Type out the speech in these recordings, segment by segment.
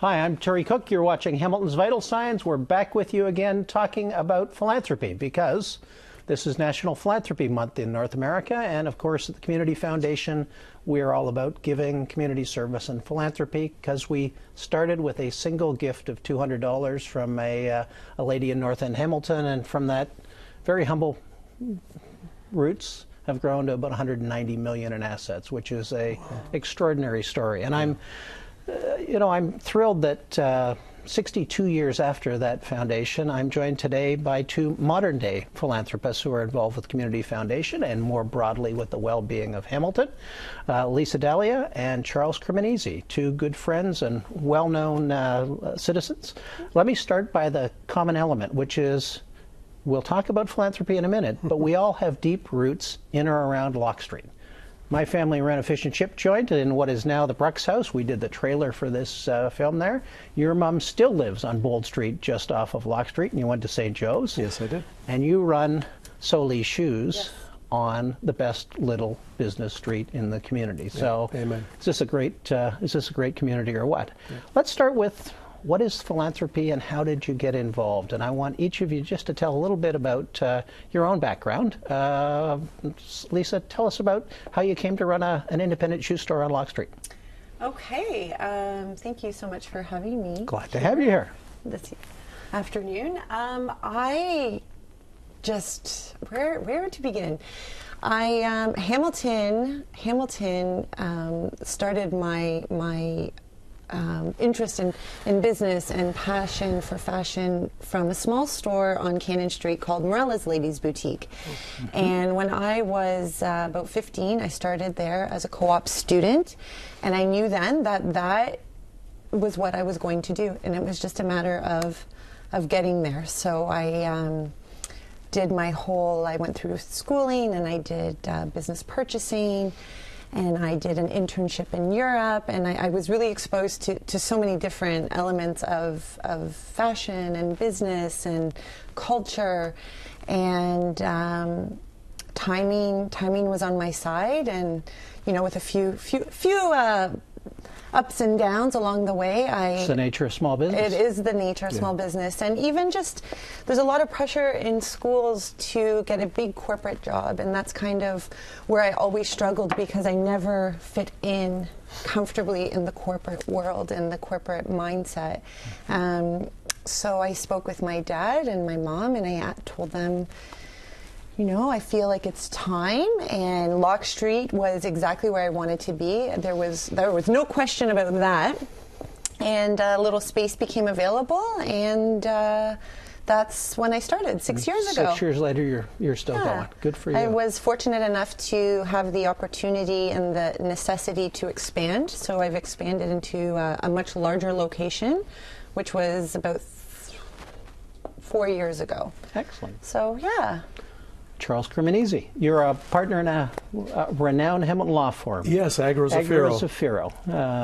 Hi, I'm Terry Cook. You're watching Hamilton's Vital Signs. We're back with you again talking about philanthropy because this is National Philanthropy Month in North America. And of course, at the Community Foundation, we're all about giving, community service, and philanthropy because we started with a single gift of $200 from a lady in North End Hamilton. And from that very humble roots have grown to about $190 million in assets, which is a extraordinary story. And I'm thrilled that 62 years after that foundation, I'm joined today by two modern-day philanthropists who are involved with Community Foundation and more broadly with the well-being of Hamilton, Lisa Dalia and Charles Criminisi, two good friends and well-known citizens. Let me start by the common element, which is, we'll talk about philanthropy in a minute, but we all have deep roots in or around Locke Street. My family ran a fish and chip joint in what is now the Brooks House. We did the trailer for this film there. Your mom still lives on Bold Street, just off of Locke Street, and you went to St. Joe's. Yes, I did. And you run Solis Shoes Yes. on the best little business street in the community. Yeah, so, amen. Is this a great community or what? Yeah. Let's start with, what is philanthropy and how did you get involved? And I want each of you just to tell a little bit about your own background. Lisa, tell us about how you came to run an independent shoe store on Locke Street. Okay, thank you so much for having me. Glad to have you here. This afternoon. I just, where to begin? Hamilton started my interest in business and passion for fashion from a small store on Cannon Street called Morella's Ladies Boutique. Mm-hmm. And when I was about 15, I started there as a co-op student, and I knew then that was what I was going to do, and it was just a matter of getting there. So I I went through schooling, and I did business purchasing, and I did an internship in Europe, and I was really exposed to so many different elements of fashion and business and culture, and timing was on my side, and with a few ups and downs along the way. It's the nature of small business. It is the nature of small business. And even just, there's a lot of pressure in schools to get a big corporate job. And that's kind of where I always struggled because I never fit in comfortably in the corporate world and the corporate mindset. So I spoke with my dad and my mom, and I told them, I feel like it's time, and Locke Street was exactly where I wanted to be. There was no question about that. And a little space became available, and that's when I started 6 years ago. 6 years later, you're still going. Good for you. I was fortunate enough to have the opportunity and the necessity to expand. So I've expanded into a much larger location, which was about 4 years ago. Excellent. So, yeah. Charles Criminisi, you're a partner in a renowned Hamilton law firm. Yes, Agro Zafiro. Zafiro.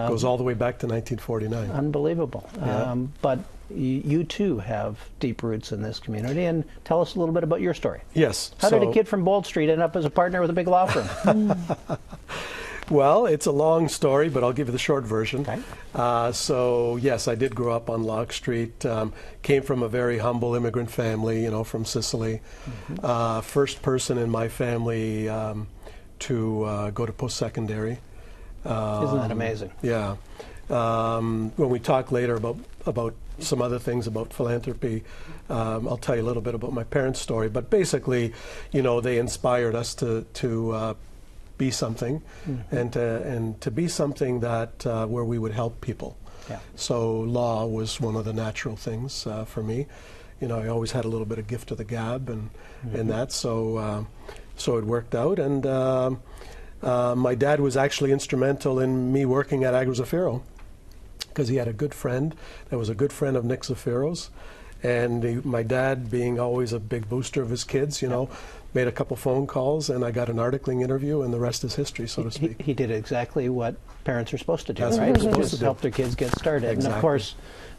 Goes all the way back to 1949. Unbelievable. Yeah. But you too have deep roots in this community, and tell us a little bit about your story. Yes. How did a kid from Bold Street end up as a partner with a big law firm? Well, it's a long story, but I'll give you the short version. Okay. So, yes, I did grow up on Locke Street. Came from a very humble immigrant family, from Sicily. Mm-hmm. First person in my family to go to post-secondary. Isn't that amazing? Yeah. When we talk later about some other things about philanthropy, I'll tell you a little bit about my parents' story. But basically, they inspired us to be something, mm-hmm. and to be something that where we would help people. Yeah. So law was one of the natural things for me. I always had a little bit of gift of the gab and that. So it worked out. And my dad was actually instrumental in me working at Agro Zafiro because he had a good friend that was a good friend of Nick Zafiro's. And my dad, being always a big booster of his kids, made a couple phone calls, and I got an articling interview, and the rest is history, so to speak. He did exactly what parents are supposed to do, That's what right? they're supposed Just to do. help their kids get started. And of Exactly. course,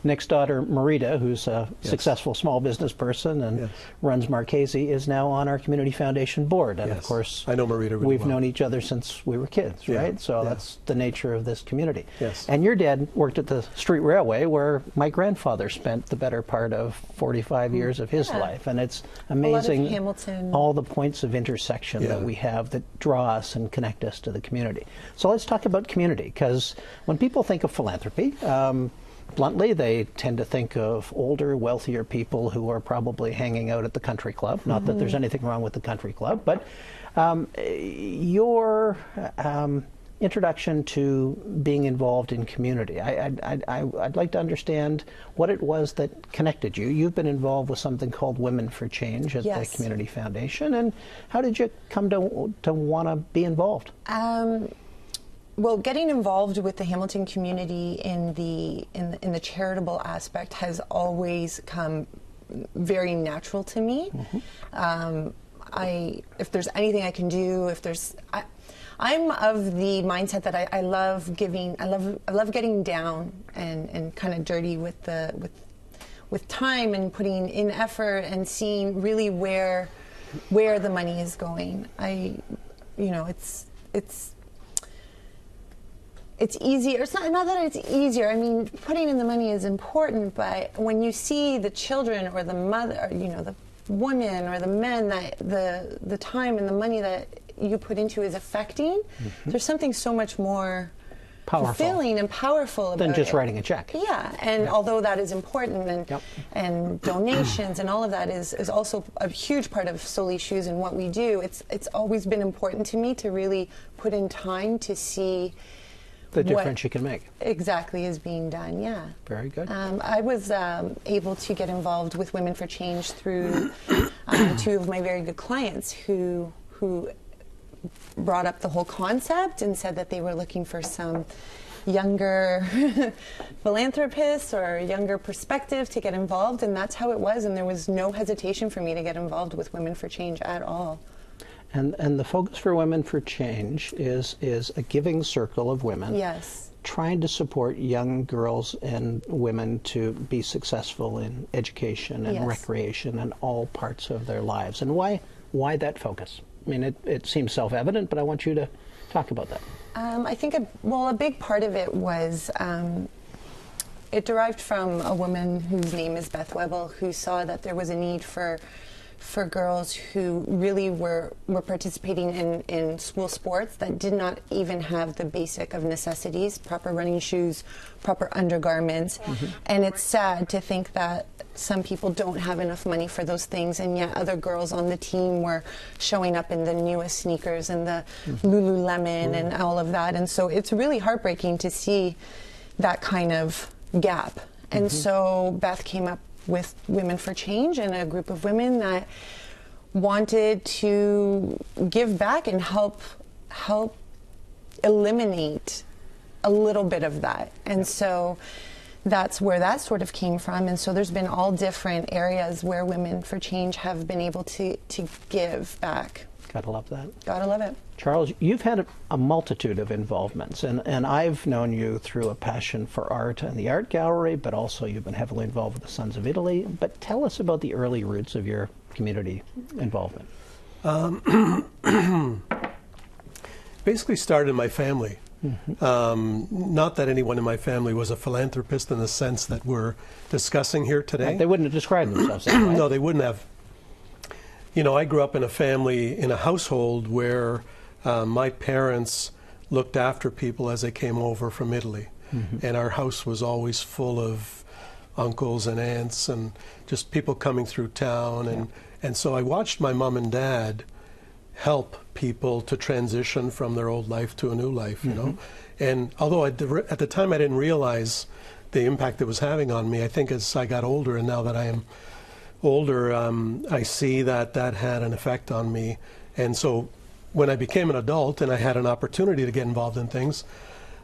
Nick's daughter, Marita, who's a successful small business person and runs Marchese, is now on our Community Foundation board. And of Yes. course, I know Marita really we've well. known each other since we were kids, Yeah. right? So Yeah. that's the nature of this community. Yes. And your dad worked at the Street Railway, where my grandfather spent the better part of 45 years of his life. And it's amazing Hamilton. all the points of intersection that we have that draw us and connect us to the community. So let's talk about community, because when people think of philanthropy, bluntly, they tend to think of older, wealthier people who are probably hanging out at the country club. Not that there's anything wrong with the country club, but your introduction to being involved in community, I'd like to understand what it was that connected you. You've been involved with something called Women for Change at the Community Foundation, and how did you come to want to be involved? Well, getting involved with the Hamilton community in the charitable aspect has always come very natural to me. If there's anything I can do, I'm of the mindset that I love giving. I love getting down and kind of dirty with time and putting in effort and seeing really where the money is going. It's easier. It's not that it's easier. I mean, putting in the money is important, but when you see the children or the mother, or, the women or the men that the time and the money that you put into is affecting, there's something so much more Powerful. fulfilling and powerful about Than just it. writing a check. Yeah, and although that is important, and donations and all of that is also a huge part of Soli Shoes and what we do, it's always been important to me to really put in time to see The difference you can make. exactly is being done. Yeah. Very good. I was able to get involved with Women for Change through two of my very good clients who brought up the whole concept and said that they were looking for some younger philanthropists or younger perspective to get involved, and that's how it was, and there was no hesitation for me to get involved with Women for Change at all. And the focus for Women for Change is a giving circle of women trying to support young girls and women to be successful in education and recreation and all parts of their lives. And why that focus? I mean, it seems self-evident, but I want you to talk about that. I think a big part of it was it derived from a woman whose name is Beth Webble, who saw that there was a need for girls who really were participating in school sports that did not even have the basic of necessities, proper running shoes, proper undergarments. And it's sad to think that some people don't have enough money for those things, and yet other girls on the team were showing up in the newest sneakers and the Lululemon and all of that. And so it's really heartbreaking to see that kind of gap. And so Beth came up with Women for Change and a group of women that wanted to give back and help eliminate a little bit of that. And so that's where that sort of came from. And so there's been all different areas where Women for Change have been able to give back. Gotta love that. Gotta love it. Charles, you've had a multitude of involvements, and I've known you through a passion for art and the art gallery, but also you've been heavily involved with the Sons of Italy. But tell us about the early roots of your community involvement. Basically started in my family. Not that anyone in my family was a philanthropist in the sense that we're discussing here today. They wouldn't have described themselves that way. No, they wouldn't have. I grew up in a household where my parents looked after people as they came over from Italy. And our house was always full of uncles and aunts and just people coming through town. And so I watched my mom and dad help people to transition from their old life to a new life, you know. And although at the time I didn't realize the impact it was having on me, I think as I got older, and now that I am older, I see that had an effect on me. And so when I became an adult and I had an opportunity to get involved in things,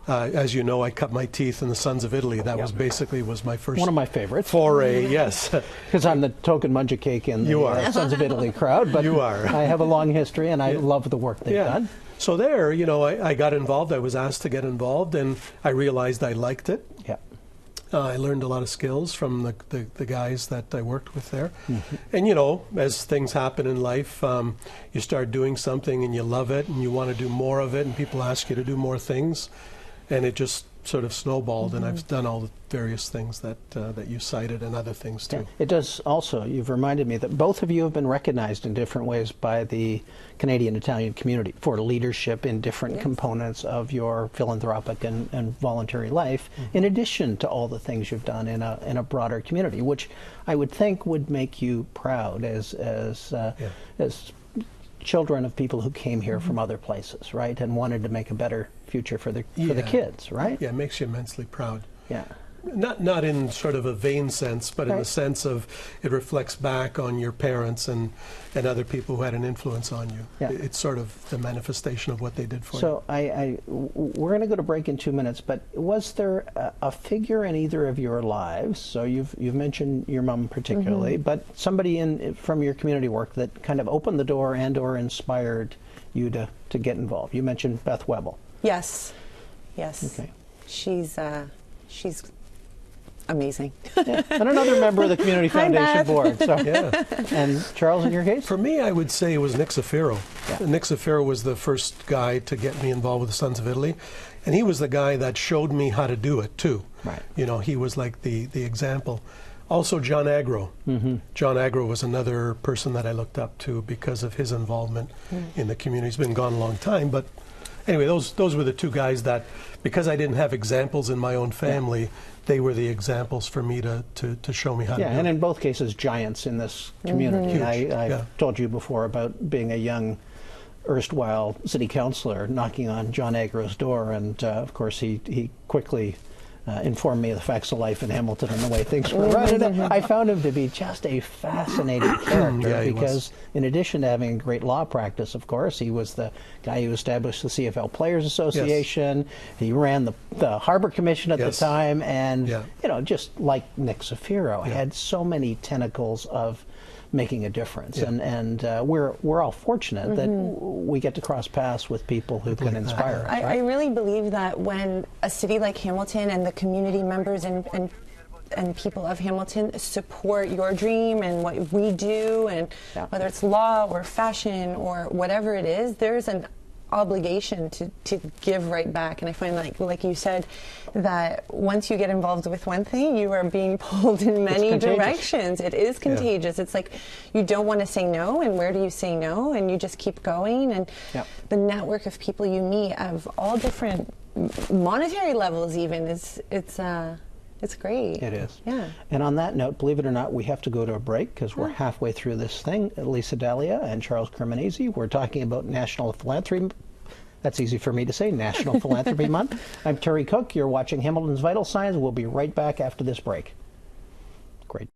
As you know, I cut my teeth in the Sons of Italy. That was basically my first One of my favorites. foray. Yes, Because I'm the token munja cake in the You are. Sons of Italy crowd. But You are. I have a long history, and I love the work they've done. So there, I got involved. I was asked to get involved, and I realized I liked it. Yeah. I learned a lot of skills from the guys that I worked with there. And, as things happen in life, you start doing something and you love it and you want to do more of it, and people ask you to do more things. And it just sort of snowballed, and I've done all the various things that you cited and other things too. It does also. You've reminded me that both of you have been recognized in different ways by the Canadian Italian community for leadership in different components of your philanthropic and voluntary life, in addition to all the things you've done in a broader community, which I would think would make you proud as children of people who came here from other places, right, and wanted to make a better future for the kids, right? Yeah, it makes you immensely proud. Yeah. Not in sort of a vain sense, but in the sense of it reflects back on your parents and other people who had an influence on you. Yeah. It's sort of the manifestation of what they did for you. So we're going to go to break in 2 minutes, but was there a figure in either of your lives? So you've mentioned your mom particularly, but somebody from your community work that kind of opened the door and or inspired you to get involved. You mentioned Beth Webble. Yes. Okay. She's amazing. Yeah. And another member of the Community Foundation Beth. board. So. And Charles, in your case? For me, I would say it was Nick Zafiro. Yeah. Nick Zafiro was the first guy to get me involved with the Sons of Italy, and he was the guy that showed me how to do it too. Right. He was like the example. Also, John Agro. John Agro was another person that I looked up to because of his involvement in the community. He's been gone a long time, but anyway, those were the two guys that, because I didn't have examples in my own family, they were the examples for me to show me how to do and it. in both cases, giants in this community. Huge. I told you before about being a young, erstwhile city councillor knocking on John Agro's door, and of course he quickly informed me of the facts of life in Hamilton and the way things were run. And I found him to be just a fascinating character because in addition to having a great law practice, of course, he was the guy who established the CFL Players Association. He ran the Harbor Commission at the time, and just like Nick Zafiro, had so many tentacles of making a difference, and we're all fortunate that we get to cross paths with people who can inspire us. I really believe that when a city like Hamilton and the community members and people of Hamilton support your dream and what we do, and whether it's law or fashion or whatever it is, there's an obligation to give right back. And I find, like you said, that once you get involved with one thing, you are being pulled in many directions. It is contagious. It's like you don't want to say no, and where do you say no? And you just keep going, and the network of people you meet of all different monetary levels even it's great. It is. Yeah. And on that note, believe it or not, we have to go to a break because we're halfway through this thing. Lisa Dalia and Charles Criminisi, we're talking about National Philanthropy. That's easy for me to say, National Philanthropy Month. I'm Terry Cook. You're watching Hamilton's Vital Signs. We'll be right back after this break. Great.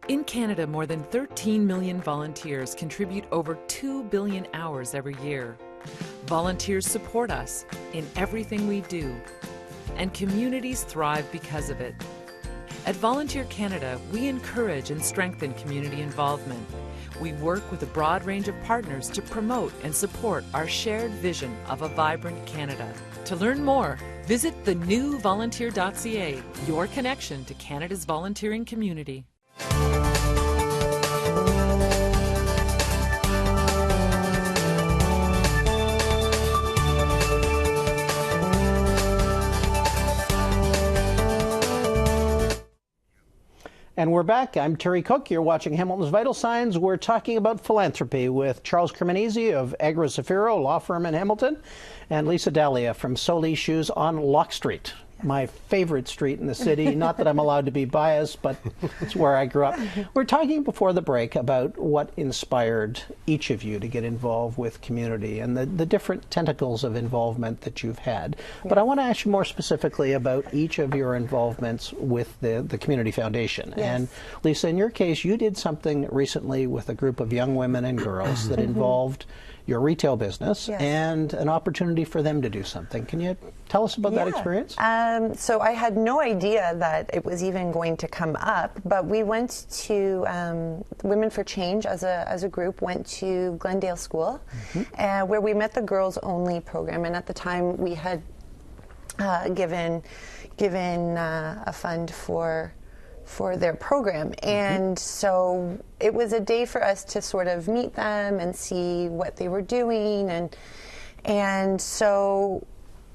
In Canada, more than 13 million volunteers contribute over 2 billion hours every year. Volunteers support us in everything we do, and communities thrive because of it. At Volunteer Canada, we encourage and strengthen community involvement. We work with a broad range of partners to promote and support our shared vision of a vibrant Canada. To learn more, visit thenewvolunteer.ca, your connection to Canada's volunteering community. And we're back. I'm Terry Cook. You're watching Hamilton's Vital Signs. We're talking about philanthropy with Charles Criminisi of Agra Zafiro law firm in Hamilton, and Lisa Dalia from Soli Shoes on Locke Street, my favorite street in the city. Not that I'm allowed to be biased, but it's where I grew up. We're talking before the break about what inspired each of you to get involved with community and the different tentacles of involvement that you've had. Yeah. But I want to ask you more specifically about each of your involvements with the Community Foundation. Yes. And Lisa, in your case, you did something recently with a group of young women and girls that involved your retail business, yes, and an opportunity for them to do something. Can you tell us about that experience? So I had no idea that it was even going to come up, but we went to Women for Change as a group, went to Glendale School, where we met the Girls Only program, and at the time we had given a fund for their program. And so it was a day for us to sort of meet them and see what they were doing. And so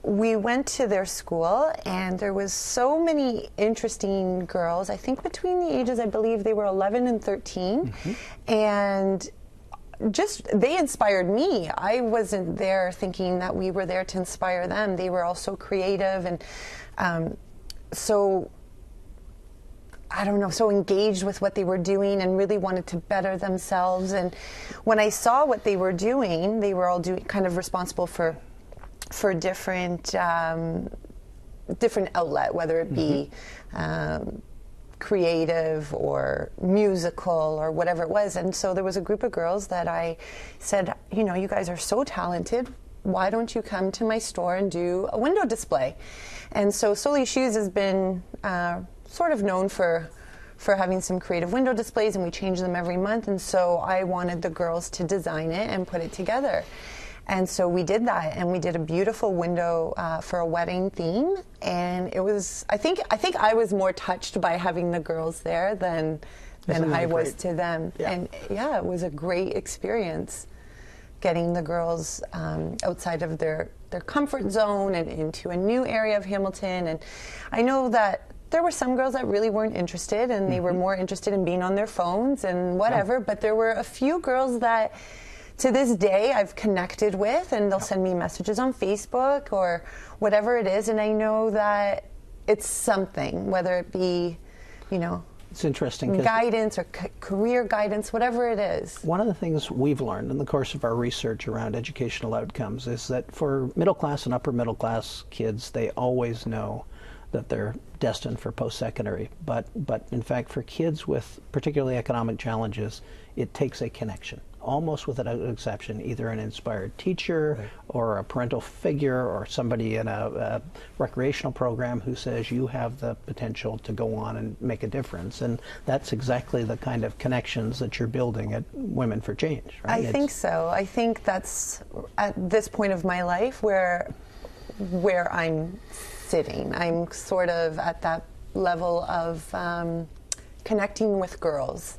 we went to their school, and there was so many interesting girls, I think between the ages, I believe they were 11 and 13. And just, they inspired me. I wasn't there thinking that we were there to inspire them. They were all so creative and so, I don't know, so engaged with what they were doing and really wanted to better themselves. And when I saw what they were doing, they were all kind of responsible for different different outlet, whether it be creative or musical or whatever it was. And so there was a group of girls that I said, you know, you guys are so talented. Why don't you come to my store and do a window display? And so Soli Shoes has been sort of known for having some creative window displays, and we change them every month. And so I wanted the girls to design it and put it together. And so we did that, and we did a beautiful window for a wedding theme. And it was, I think I was more touched by having the girls there than I was to them. Yeah. And yeah, it was a great experience getting the girls outside of their comfort zone and into a new area of Hamilton. And I know that there were some girls that really weren't interested, and they were more interested in being on their phones and whatever, but there were a few girls that to this day I've connected with, and they'll send me messages on Facebook or whatever it is, and I know that it's something, whether it be, you know, it's interesting, guidance or career guidance, whatever it is. One of the things we've learned in the course of our research around educational outcomes is that for middle class and upper middle class kids, they always know that they're destined for post-secondary. But in fact, for kids with particularly economic challenges, it takes a connection, almost without exception, either an inspired teacher or a parental figure or somebody in a recreational program who says you have the potential to go on and make a difference. And that's exactly the kind of connections that you're building at Women for Change, right? I think so. I think that's at this point of my life where I'm sitting. I'm sort of at that level of connecting with girls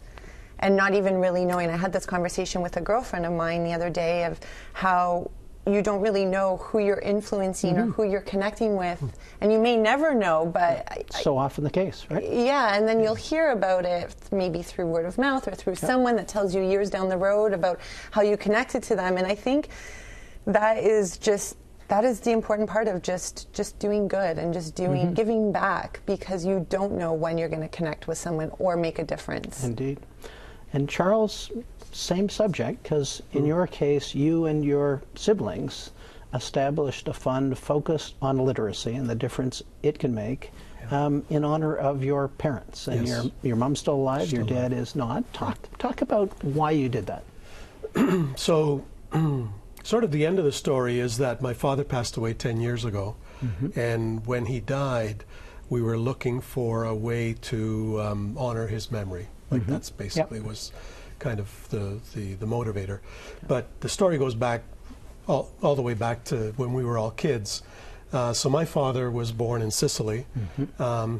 and not even really knowing. I had this conversation with a girlfriend of mine the other day of how you don't really know who you're influencing or who you're connecting with, and you may never know, but so often the case, right? Yeah, and then you'll hear about it maybe through word of mouth or through someone that tells you years down the road about how you connected to them. And I think that is the important part of just doing good and just doing giving back, because you don't know when you're going to connect with someone or make a difference. Indeed. And Charles, same subject, because in your case, you and your siblings established a fund focused on literacy and the difference it can make in honor of your parents. And your mom's still alive, your dad is not. Talk about why you did that. So, sort of the end of the story is that my father passed away 10 years ago, and when he died, we were looking for a way to honor his memory. Like that's basically was kind of the motivator. But the story goes back all the way back to when we were all kids. So my father was born in Sicily.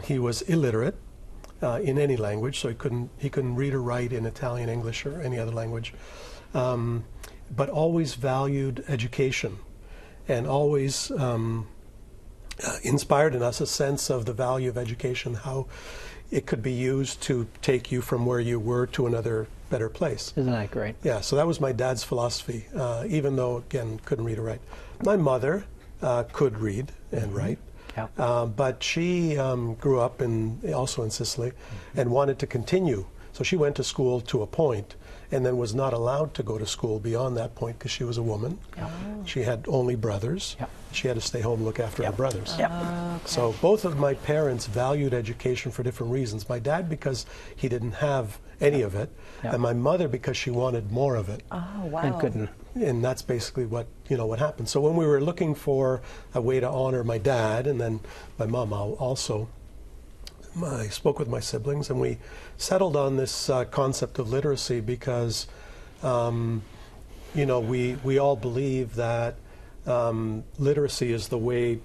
He was illiterate in any language, so he couldn't read or write in Italian, English, or any other language. But always valued education, and always inspired in us a sense of the value of education, how it could be used to take you from where you were to another better place. Isn't that great? Yeah, so that was my dad's philosophy, even though, again, couldn't read or write. My mother could read and write, but she grew up also in Sicily and wanted to continue. So she went to school to a point and then was not allowed to go to school beyond that point because she was a woman. She had only brothers. She had to stay home and look after her brothers. So both of my parents valued education for different reasons. My dad because he didn't have any of it, and my mother because she wanted more of it. Oh, wow. And couldn't. And that's basically what happened. So when we were looking for a way to honor my dad and then my mom also, I spoke with my siblings and we settled on this concept of literacy because we all believe that literacy is the way,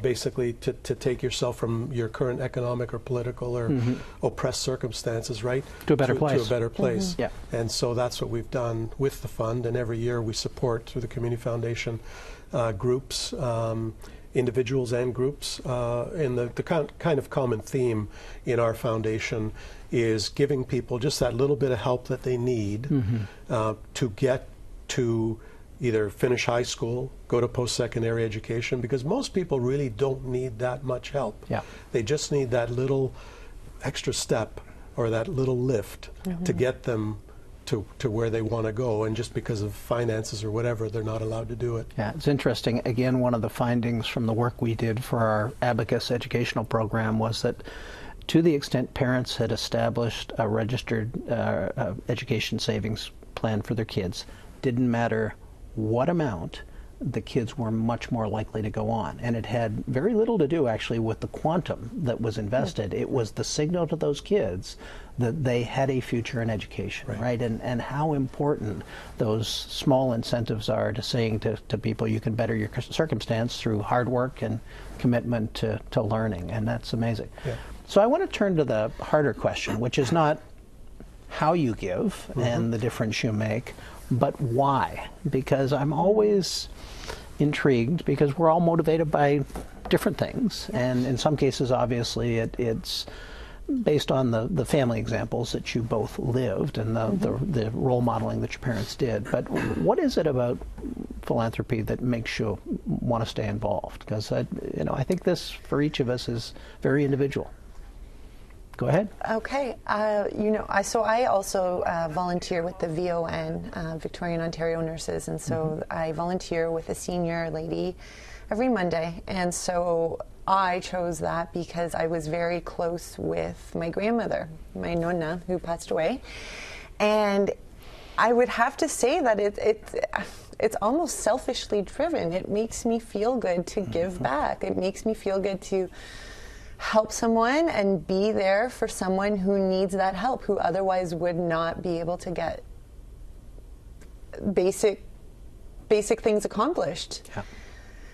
basically to take yourself from your current economic or political or oppressed circumstances, right? To a better place. To a better place. Yeah. And so that's what we've done with the fund, and every year we support, through the Community Foundation, groups, individuals and groups. And the kind of common theme in our foundation is giving people just that little bit of help that they need to get to either finish high school, go to post-secondary education, because most people really don't need that much help. They just need that little extra step or that little lift to get them to where they want to go, and just because of finances or whatever, they're not allowed to do it. Yeah, it's interesting. Again, one of the findings from the work we did for our Abacus educational program was that to the extent parents had established a registered education savings plan for their kids, didn't matter what amount, the kids were much more likely to go on. And it had very little to do actually with the quantum that was invested. It was the signal to those kids that they had a future in education, right? And how important those small incentives are to saying to people, you can better your circumstance through hard work and commitment to learning. And that's amazing. So I want to turn to the harder question, which is not how you give and the difference you make, but why? Because I'm always intrigued, because we're all motivated by different things, and in some cases, obviously, it's based on the family examples that you both lived and the role modeling that your parents did. But what is it about philanthropy that makes you want to stay involved? Because I think this for each of us is very individual. Go ahead. Okay. I also volunteer with the VON, Victorian Ontario Nurses, and so I volunteer with a senior lady every Monday. And so I chose that because I was very close with my grandmother, my nonna, who passed away. And I would have to say that it's almost selfishly driven. It makes me feel good to give back. It makes me feel good to help someone and be there for someone who needs that help, who otherwise would not be able to get basic things accomplished.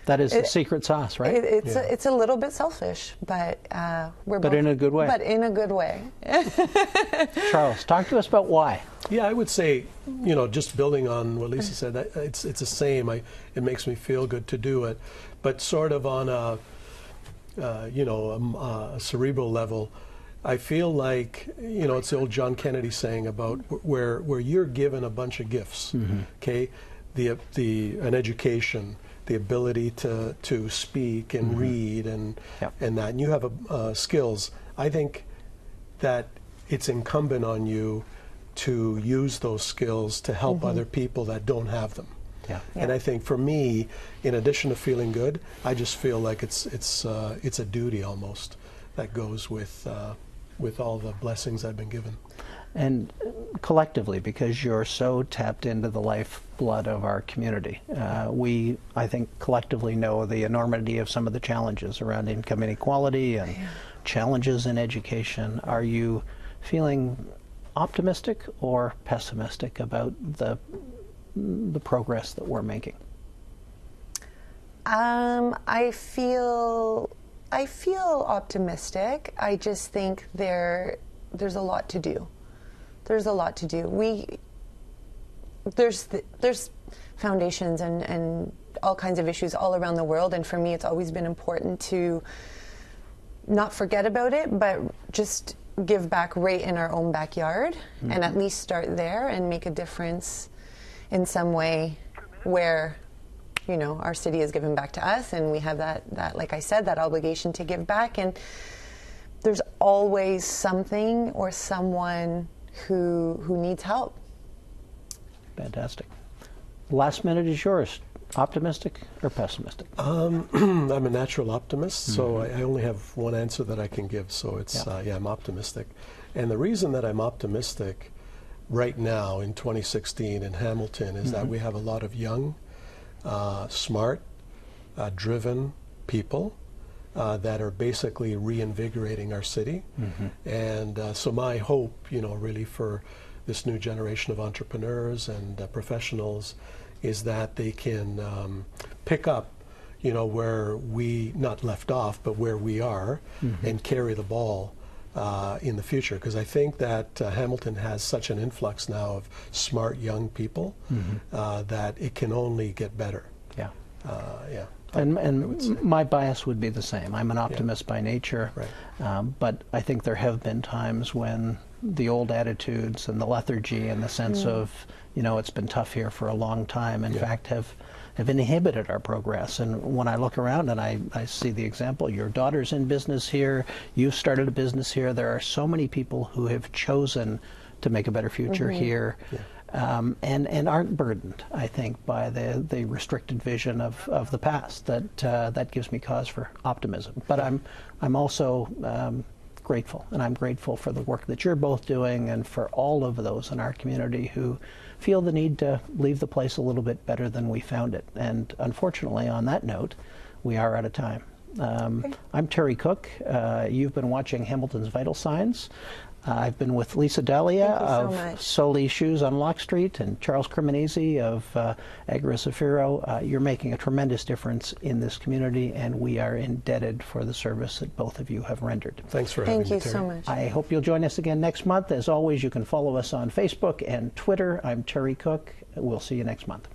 That is the secret sauce, right? It's a little bit selfish, but But in a good way. But in a good way. Charles, talk to us about why. Yeah, I would say, just building on what Lisa said, it's the same. It makes me feel good to do it, but sort of on a cerebral level, I feel like, it's the old John Kennedy saying about where you're given a bunch of gifts, okay, an education, the ability to speak and read and that, and you have skills. I think that it's incumbent on you to use those skills to help other people that don't have them. And I think for me, in addition to feeling good, I just feel like it's a duty almost that goes with all the blessings I've been given. And collectively, because you're so tapped into the lifeblood of our community, we, I think, collectively know the enormity of some of the challenges around income inequality and challenges in education. Are you feeling optimistic or pessimistic about the progress that we're making? I feel optimistic. I just think there's a lot to do. There's a lot to do. There's foundations and all kinds of issues all around the world, and for me it's always been important to not forget about it, but just give back right in our own backyard, and at least start there and make a difference in some way where, you know, our city has given back to us, and we have that like I said, that obligation to give back. And there's always something or someone who needs help. Fantastic. Last minute is yours. Optimistic or pessimistic? I'm a natural optimist, so I only have one answer that I can give. So it's yeah, I'm optimistic, and the reason that I'm optimistic right now in 2016 in Hamilton is that we have a lot of young, smart, driven people that are basically reinvigorating our city. And so my hope, you know, really for this new generation of entrepreneurs and professionals is that they can pick up, you know, where we not left off, but where we are, and carry the ball in the future. Because I think that Hamilton has such an influx now of smart young people that it can only get better. Yeah. Yeah. And my bias would be the same. I'm an optimist by nature, but I think there have been times when the old attitudes and the lethargy and the sense of, you know, it's been tough here for a long time, in fact, have inhibited our progress. And when I look around and I see the example, your daughter's in business here, you've started a business here, there are so many people who have chosen to make a better future here. And aren't burdened, I think, by the restricted vision of the past. That gives me cause for optimism. But I'm also grateful, and I'm grateful for the work that you're both doing, and for all of those in our community who feel the need to leave the place a little bit better than we found it. And unfortunately, on that note, we are out of time. I'm Terry Cook. You've been watching Hamilton's Vital Signs. I've been with Lisa Dalia of Soli Shoes on Locke Street and Charles Criminisi of Agra Zafiro. You're making a tremendous difference in this community, and we are indebted for the service that both of you have rendered. Thanks for having me, Terry. Thank you so much. I hope you'll join us again next month. As always, you can follow us on Facebook and Twitter. I'm Terry Cook. We'll see you next month.